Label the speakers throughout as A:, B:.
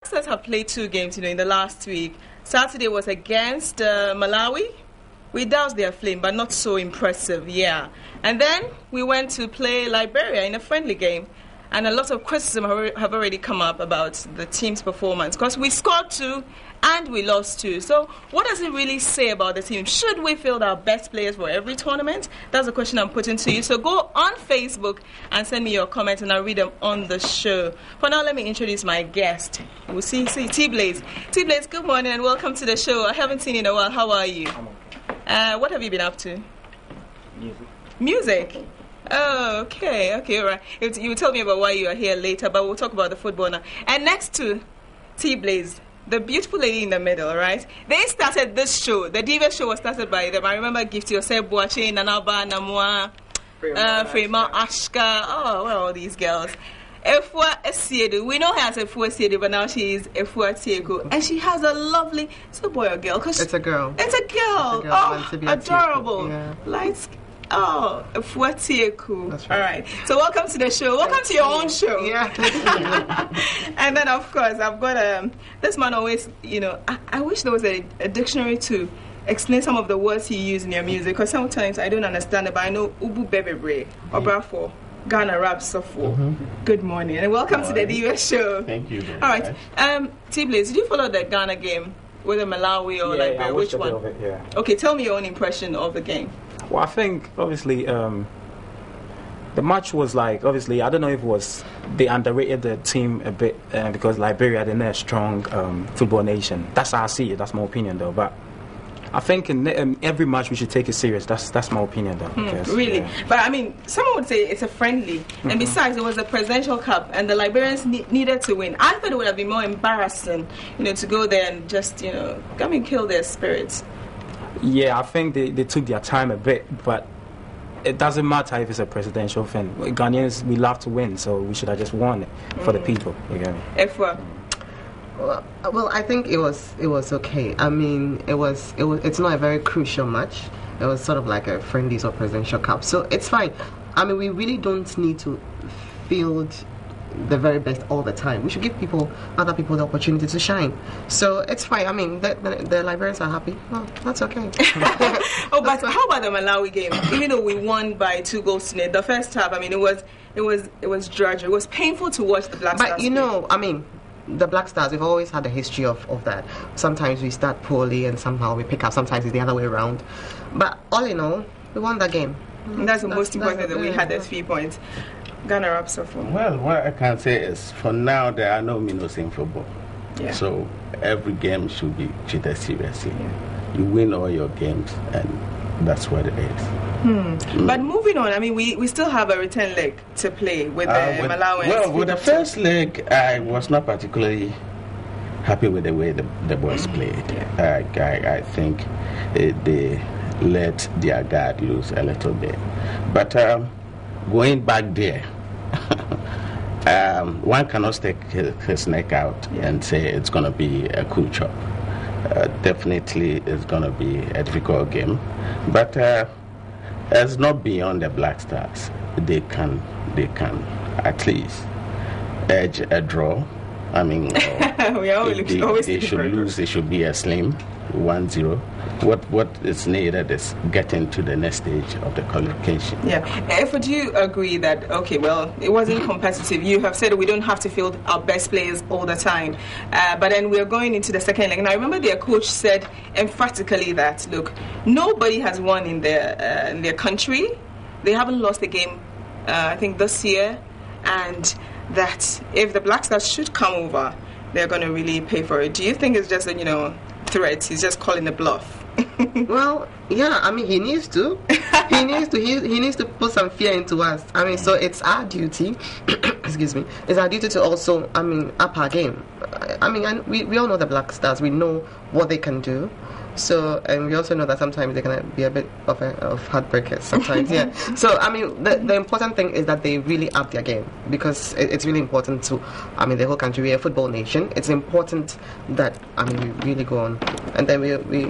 A: Stars have played 2 games, in the last week. Saturday was against Malawi. We doused their flame, but not so impressive, yeah. And then we went to play Liberia in a friendly game. And a lot of criticism have already come up about the team's performance because we scored 2 and we lost 2. So what does it really say about the team? Should we field our best players for every tournament? That's a question I'm putting to you. So go on Facebook and send me your comments and I'll read them on the show. For now, let me introduce my guest. We'll see T-Blaze. T-Blaze, good morning and welcome to the show. I haven't seen you in a while. How are you?
B: I'm okay.
A: What have you been up to?
B: Music.
A: Oh, okay, all right. You will tell me about why you are here later, but we'll talk about the football now. And next to T-Blaze, the beautiful lady in the middle, right? They started this show. The Diva show was started by them. I remember Gifty Yosef Boache, Nanaba, Namwa, Frema, Ashka. Oh, where are all these girls? Efua Esiedu. We know her as Efua Esiedu, but now she is Efua Tieko. And she has a lovely... It's a boy or girl?
C: It's a girl.
A: It's a girl. Oh, adorable.
C: Yeah.
A: Light skin. Oh, Fuatieku.
C: That's right.
A: All right. So welcome to the show. Welcome to your own show.
C: Yeah.
A: And then, of course, I've got this man always, I wish there was a dictionary to explain some of the words you use in your music because sometimes I don't understand it, but I know Ubu Bebebre, Obrafo, Ghana Rap Sofo. Good morning and welcome to the Diva show.
B: Thank you.
A: All right. T-Blaze, did you follow the Ghana game? Whether Malawi or Liberia,
B: I
A: which one?
B: Of it, yeah.
A: Okay, tell me your own impression of the game.
B: Well, I think obviously the match was like obviously I don't know if it was they underrated the team a bit because Liberia they're a strong football nation. That's how I see it. That's my opinion though. But I think in every match we should take it serious. That's my opinion though.
A: Really?
B: Yeah.
A: But I mean, someone would say it's a friendly. And besides, it was a presidential cup and the Liberians needed to win. I thought it would have been more embarrassing, to go there and just, kill their spirits.
B: Yeah, I think they took their time a bit, but it doesn't matter if it's a presidential thing. Ghanaians, we love to win, so we should have just won it for the people. You get me?
A: Efwa.
C: Well, I think it was okay. I mean, it's not a very crucial match. It was sort of like a friendlies or presidential cup, so it's fine. I mean, we really don't need to field the very best all the time. We should give other people the opportunity to shine. So it's fine. I mean, the Liberians are happy. Well, that's okay.
A: But how about the Malawi game? Even though we won by 2 goals to nil, the first half, I mean, it was drudgery. It was painful to watch the Black Stars.
C: But I mean, the Black Stars, we've always had a history of that. Sometimes we start poorly and somehow we pick up. Sometimes it's the other way around. But all in all, we won that game.
A: And that's the most important that we had the 3 points. Ghana Rap Sofo.
D: Well, what I can say is, for now, there are no minnows in football.
A: Yeah.
D: So every game should be treated seriously. Yeah. You win all your games, and that's what it is.
A: But moving on, I mean, we still have a return leg to play with the Malawians.
D: Well, with the first leg, I was not particularly happy with the way the boys played. Yeah. I think they let their guard loose a little bit. But going back there, one cannot stick his neck out and say it's going to be a cool chop. Definitely it's going to be a difficult game. But it's not beyond the Black Stars. They can at least edge a draw. I mean, they should lose. It should be a slim 1-0. What is needed is getting to the next stage of the qualification.
A: Yeah. Would you agree that, okay, well, it wasn't competitive? You have said we don't have to field our best players all the time. But then we're going into the second leg. And I remember their coach said emphatically that, look, nobody has won in their country. They haven't lost a game, I think, this year. And that if the Black Stars should come over, they're going to really pay for it. Do you think it's just a, threat? He's just calling a bluff.
C: Well, yeah, I mean, he needs to. He needs to put some fear into us. I mean, so it's our duty. Excuse me. It's our duty to also, up our game. I mean, and we all know the Black Stars. We know what they can do. So, and we also know that sometimes they can be a bit of heartbreakers sometimes. Yeah. So, I mean, the important thing is that they really up their game, because it's really important to, I mean, the whole country, we're a football nation. It's important that, I mean, we really go on, and then we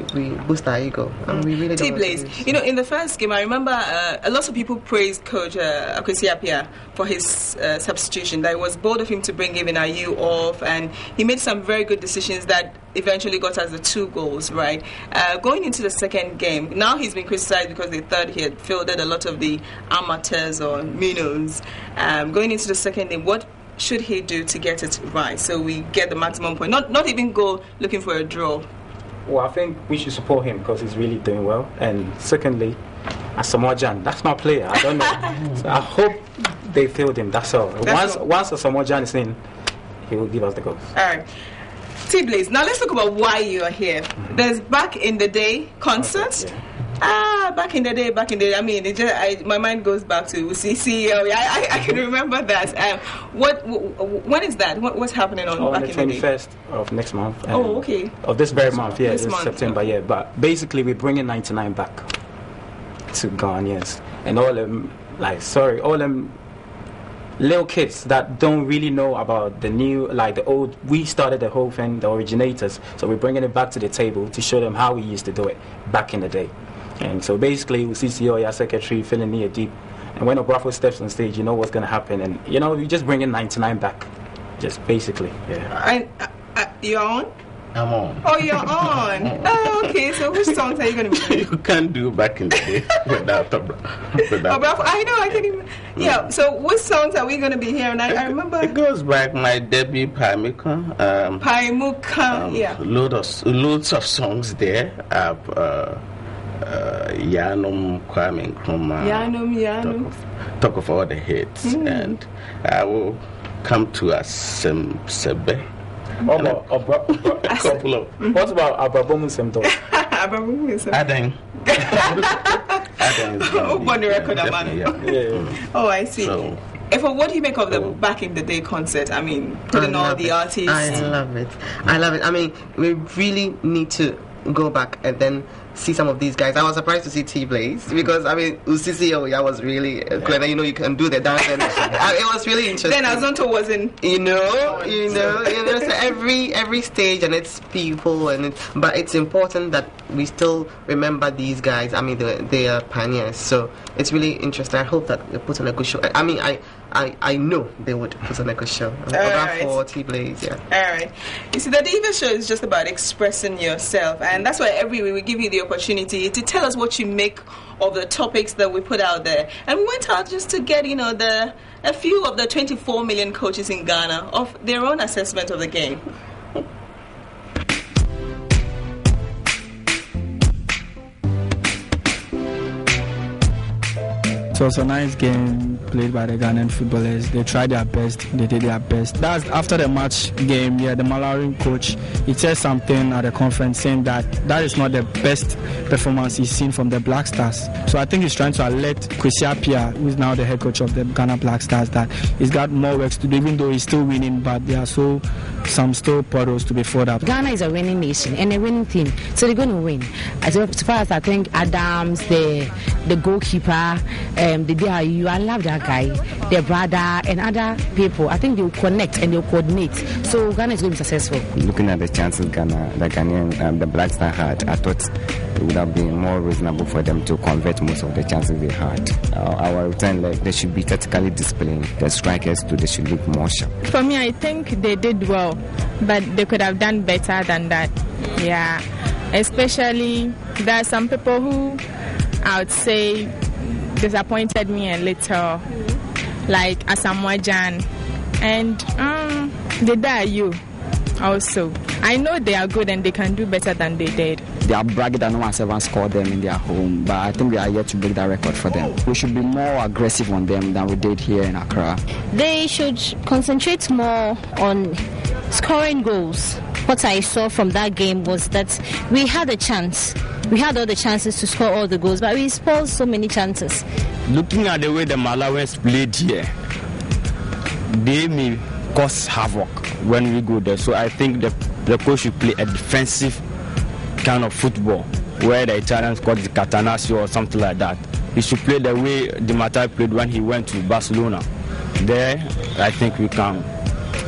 C: boost our ego, and we really don't.
A: Blaze, you know, in the first game, I remember a lot of people praised Coach Akwesi Appiah for his substitution. That it was bold of him to bring Even Ayew off, and he made some very good decisions that eventually got us the 2 goals, right? Going into the second game, now he's been criticized because they thought he had fielded a lot of the amateurs or minnows. Going into the second game, what should he do to get it right so we get the maximum point? Not even go looking for a draw.
B: Well, I think we should support him because he's really doing well. And secondly, Asamoah Gyan, that's my player. I don't know. So I hope they field him. That's all. Once Asamoah Gyan is in, he will give us the goals.
A: All right. T-Blaze, now let's talk about why you are here. There's Back in the Day concert. Yeah. Back in the day. I mean, my mind goes back to CEO. I can remember that. When is that? What's happening on Back in the Day?
B: 21st of next month.
A: Oh, okay.
B: Of this very month, yeah,
A: this
B: it's
A: month,
B: September,
A: okay.
B: yeah. But basically, we're bringing 99 back to Ghanaians, and all them, all them little kids that don't really know about the new, the old. We started the whole thing, the originators, so we're bringing it back to the table to show them how we used to do it back in the day. And so basically, we see CEO, your secretary, feeling near deep, and when Obrafo steps on stage, you know what's going to happen, and you just bring in 99 back, just basically, yeah.
A: You're on?
D: I'm on.
A: Oh, you're on. Oh, okay. So which songs are you going to be playing?
D: You can't do Back in the Day without
A: Obrafo. I know, I can't even. Yeah, so which songs are we going to be hearing? I remember.
D: It goes back, my debut, Paimuka.
A: Yeah.
D: Loads of songs there. Yanum, Kwame Nkrumah.
A: Yanum.
D: Talk of all the hits. And I will come to Asem Sebe.
B: A couple of. What about Abrabomusem though?
A: Abrabomusem.
D: Aden.
A: Oh, I see. So, what do you make of the Back in the Day concert? I mean, putting all the artists.
C: I love it. I mean, we really need to go back and then see some of these guys. I was surprised to see T-Blaze because I mean Usisi Oya was really clever. You know, you can do the dance and it was really interesting.
A: Then Azonto wasn't.
C: You know. So every stage and its people but it's important that we still remember these guys. I mean, they are pioneers. So it's really interesting. I hope that they put on a good show. I mean, I know they would put on a good show. For T-Blaze, yeah.
A: All right. You see, the Diva show is just about expressing yourself, and that's why every week we give you the opportunity to tell us what you make of the topics that we put out there. And we went out just to get, a few of the 24 million coaches in Ghana of their own assessment of the game.
E: It was a nice game played by the Ghanaian footballers. They tried their best. They did their best. That's after the match game. Yeah, the Malawi coach, he said something at the conference saying that is not the best performance he's seen from the Black Stars. So I think he's trying to alert Akwesi Appiah, who is now the head coach of the Ghana Black Stars, that he's got more work to do. Even though he's still winning, but there are some still puddles to be filled up.
F: Ghana is a winning nation and a winning team, so they're going to win. As far as I think, Adams, the goalkeeper. I love that guy, their brother and other people. I think they'll connect and they'll coordinate. So Ghana is going to be successful.
G: Looking at the chances the Black Star had, I thought it would have been more reasonable for them to convert most of the chances they had. Our return leg, they should be tactically disciplined. The strikers too, they should look more sharp.
H: For me, I think they did well, but they could have done better than that. Yeah, especially there are some people who I would say disappointed me a little, like Asamoah Gyan and the Ayew also. I know they are good and they can do better than they did.
G: They are bragging that no one has ever scored them in their home, but I think we are yet to break that record for them. We should be more aggressive on them than we did here in Accra.
I: They should concentrate more on scoring goals. What I saw from that game was that we had a chance. We had all the chances to score all the goals, but we spoiled so many chances.
J: Looking at the way the Malawians played here, they may cause havoc when we go there. So I think the coach should play a defensive kind of football where the Italians call it catenaccio or something like that. He should play the way Di Matteo played when he went to Barcelona. There, I think we can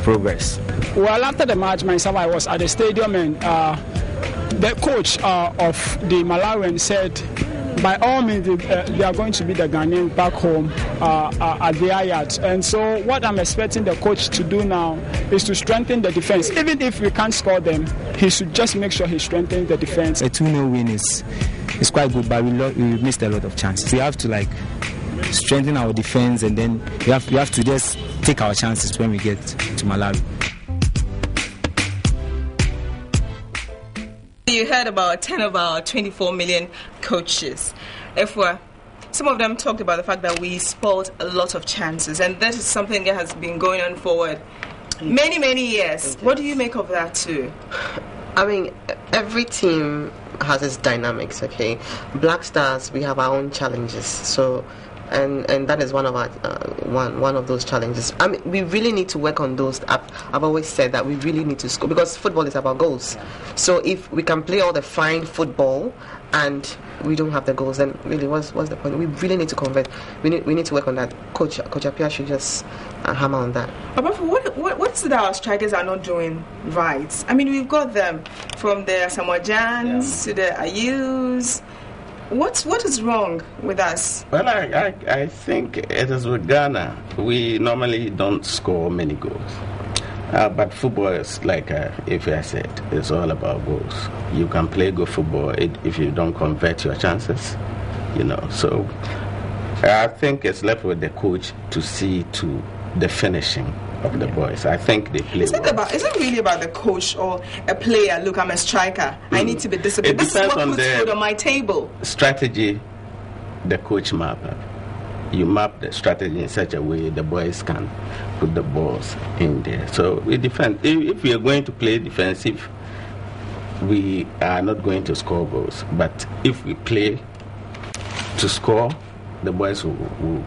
J: progress.
E: Well, after the match, myself, I was at the stadium, and the coach of the Malawian said, by all means, they are going to be the Ghanaians back home at their yard. And so what I'm expecting the coach to do now is to strengthen the defense. Even if we can't score them, he should just make sure he strengthens the defense.
G: A 2-0 win is quite good, but we missed a lot of chances. We have to strengthen our defense, and then we have to just take our chances when we get to Malawi.
A: You heard about 10 of our 24 million coaches. Some of them talked about the fact that we spoiled a lot of chances, and that is something that has been going on for many, many years. What do you make of that too?
C: I mean, every team has its dynamics, okay? Black Stars, we have our own challenges, so and that is one of our one of those challenges. I mean, we really need to work on those. I've always said that we really need to score, because football is about goals. So if we can play all the fine football and we don't have the goals, then really what's the point? We really need to convert. We need to work on that. Coach Appiah should just hammer on that.
A: But what's it that our strikers are not doing right? I mean, we've got them from the Samojans to the Ayus. What is wrong with us?
D: Well, I think it is with Ghana. We normally don't score many goals. But football is like, if I said, it's all about goals. You can play good football if you don't convert your chances, So I think it's left with the coach to see to the finishing of the boys. I think they play well.
A: Is it really about the coach or a player? Look, I'm a striker. I need to be disciplined. This is what puts food on my table.
D: Strategy, the coach map. You map the strategy in such a way the boys can put the balls in there. So we defend. If we are going to play defensive, we are not going to score goals. But if we play to score, the boys will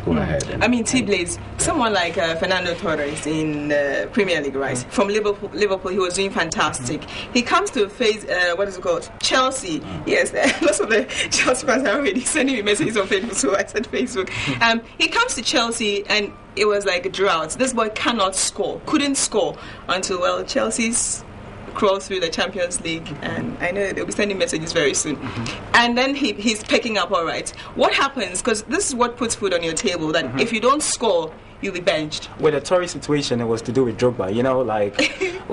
D: go ahead.
A: I mean, T-Blaze, someone like Fernando Torres in the Premier League, right? From Liverpool, he was doing fantastic. He comes to face, Chelsea. Yes, lots of the Chelsea fans are already sending me messages on Facebook, so I said Facebook. He comes to Chelsea, and it was like a drought. This boy couldn't score until, Chelsea's crawl through the Champions League, and I know they'll be sending messages very soon. And then he's picking up all right. What happens? Because this is what puts food on your table, that if you don't score, you'll be benched.
B: With the Tory situation, it was to do with Drogba,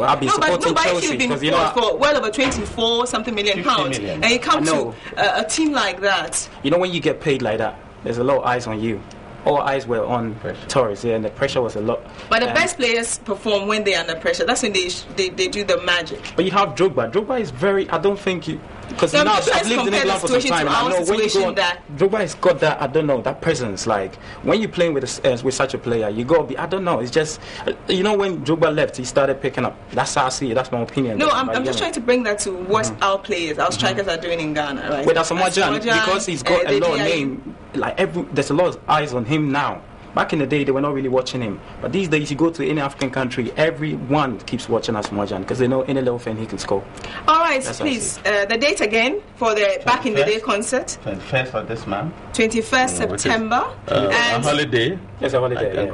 B: I've been supporting Chelsea because,
A: for well over 24-something million pounds. And you come to a team like that.
B: When you get paid like that, there's a lot of eyes on you. All eyes were on Torres, and the pressure was a lot.
A: But the best players perform when they're under pressure. That's when they do the magic.
B: But you have Drogba. Drogba is very. I don't think you. Because I've lived in England for some time, and I know when you go on, Drogba has got that. I don't know, that presence. Like when you're playing with such a player, you got to be. I don't know. It's just when Drogba left, he started picking up. That's how I see it. That's my opinion.
A: No, I'm just trying to bring that to what our players, our strikers are doing in Ghana, right?
B: With Asamoah because he's got a lot of name. There's a lot of eyes on him now. Back in the day, they were not really watching him. But these days, you go to any African country, everyone keeps watching Asamoah because they know any little thing he can score.
A: All right, please. The date again for the Back in the Day concert.
D: 21st of this month.
A: 21st September.
D: A holiday.
B: Yes, a holiday.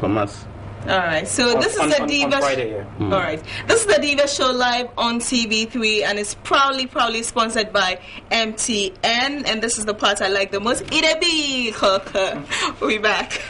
A: All right, so this is the Diva.
B: On Friday,
A: All right, this is the Diva Show live on TV3, and it's proudly sponsored by MTN. And this is the part I like the most. We'll be back.